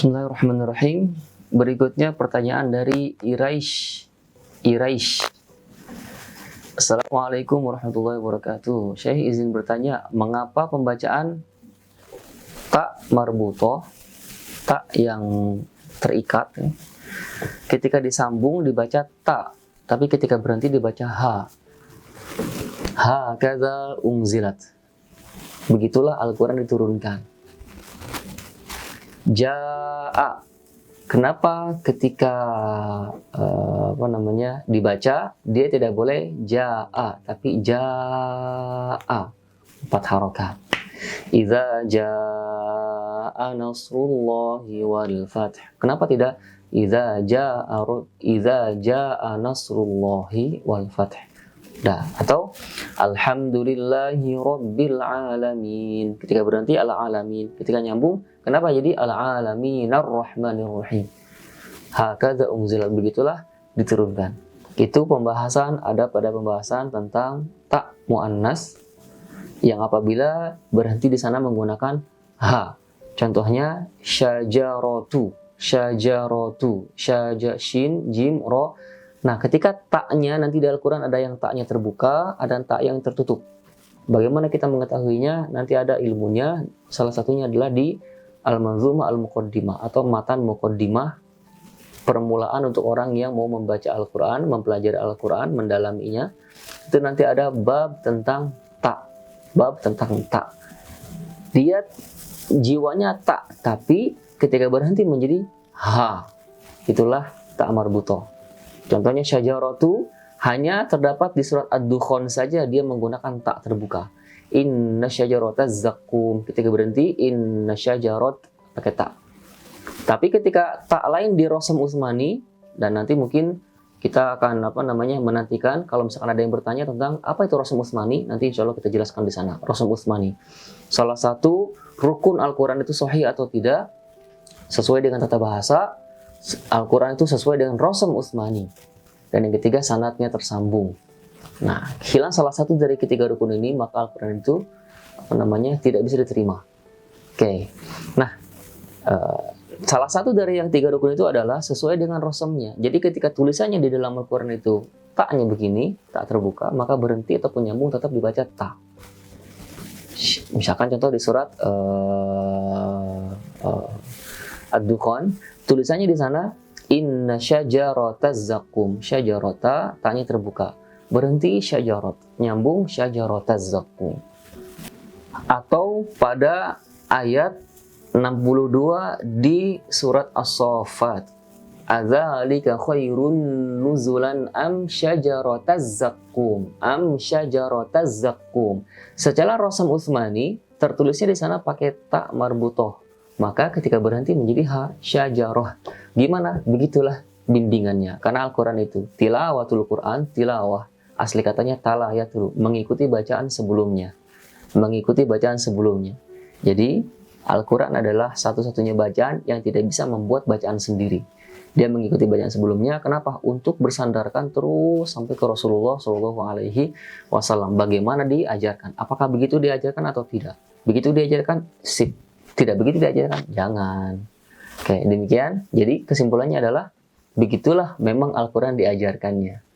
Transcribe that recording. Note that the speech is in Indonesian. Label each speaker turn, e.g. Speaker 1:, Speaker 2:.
Speaker 1: Bismillahirrahmanirrahim. Berikutnya pertanyaan dari Iraish. Assalamualaikum warahmatullahi wabarakatuh. Syekh izin bertanya, mengapa pembacaan tak marbutoh, tak yang terikat, ketika disambung dibaca tak, tapi ketika berhenti dibaca ha. Ha kadza unzilat. Begitulah Al-Quran diturunkan. Ja'a. Kenapa ketika dibaca dia tidak boleh ja'a, tapi ja'a, 4 harokat. Idza ja'a nasrullahi wal fath. Kenapa tidak idza ja'a nasrullahi wal fath? Atau alhamdulillahi rabbil alamin. Ketika berhenti al-alamin. Ketika nyambung, kenapa jadi al-alamin ar-rahmanir rahim? Hakadza unzilat, begitulah diturunkan. Itu pembahasan, ada pada pembahasan tentang tak muannas yang apabila berhenti di sana menggunakan ha. Contohnya syajaratu, shin, jim, ro. Nah, ketika taknya nanti di Al-Quran ada yang taknya terbuka, ada tak yang tertutup. Bagaimana kita mengetahuinya? Nanti ada ilmunya. Salah satunya adalah di Al-Manzumah Al-Muqaddimah atau matan Muqaddimah, permulaan untuk orang yang mau membaca Al-Quran, mempelajari Al-Quran, mendalaminya. Itu nanti ada bab tentang tak. Bab tentang tak. Dia jiwanya tak, tapi ketika berhenti menjadi ha. Itulah tak marbutoh. Contohnya syajaratu hanya terdapat di surat Ad-Dukhan saja dia menggunakan tak terbuka. Inna syajarata zakum. Ketika berhenti inna syajarat pakai tak. Tapi ketika tak lain di Rosam Utsmani, dan nanti mungkin kita akan menantikan kalau misalkan ada yang bertanya tentang apa itu Rosam Utsmani, nanti insya Allah kita jelaskan di sana. Rosam Utsmani, salah satu rukun Al-Quran itu sahih atau tidak sesuai dengan tata bahasa. Al-Quran itu sesuai dengan Rosam Utsmani. Dan yang ketiga, sanadnya tersambung. Nah, hilang salah satu dari ketiga rukun ini, maka Al-Quran itu tidak bisa diterima. Oke. Nah, salah satu dari yang 3 rukun itu adalah sesuai dengan rosamnya. Jadi ketika tulisannya di dalam Al-Quran itu taknya begini, tak terbuka, maka berhenti ataupun nyambung tetap dibaca tak. Misalkan contoh di surat Ad-Dukhan, tulisannya di sana inna syajarata zakum. Syajarata taknya terbuka, berhenti syajarat, nyambung syajarata zakum. Atau pada ayat 62 di surat As-Saffat, adzalika khairun nuzulan am syajarataz zakum, am syajarataz zakum. Secara Rosam Utsmani tertulisnya di sana pakai tak marbutoh, maka ketika berhenti menjadi ha syajarah. Gimana? Begitulah bimbingannya. Karena Al-Quran itu tilawatul Quran, tilawah, asli katanya talayatul, mengikuti bacaan sebelumnya. Mengikuti bacaan sebelumnya. Jadi Al-Quran adalah satu-satunya bacaan yang tidak bisa membuat bacaan sendiri. Dia mengikuti bacaan sebelumnya. Kenapa? Untuk bersandarkan terus sampai ke Rasulullah SAW. Bagaimana diajarkan? Apakah begitu diajarkan atau tidak? Begitu diajarkan, sip. Tidak begitu diajarkan, jangan. Oke, demikian. Jadi kesimpulannya adalah begitulah memang Al-Quran diajarkannya.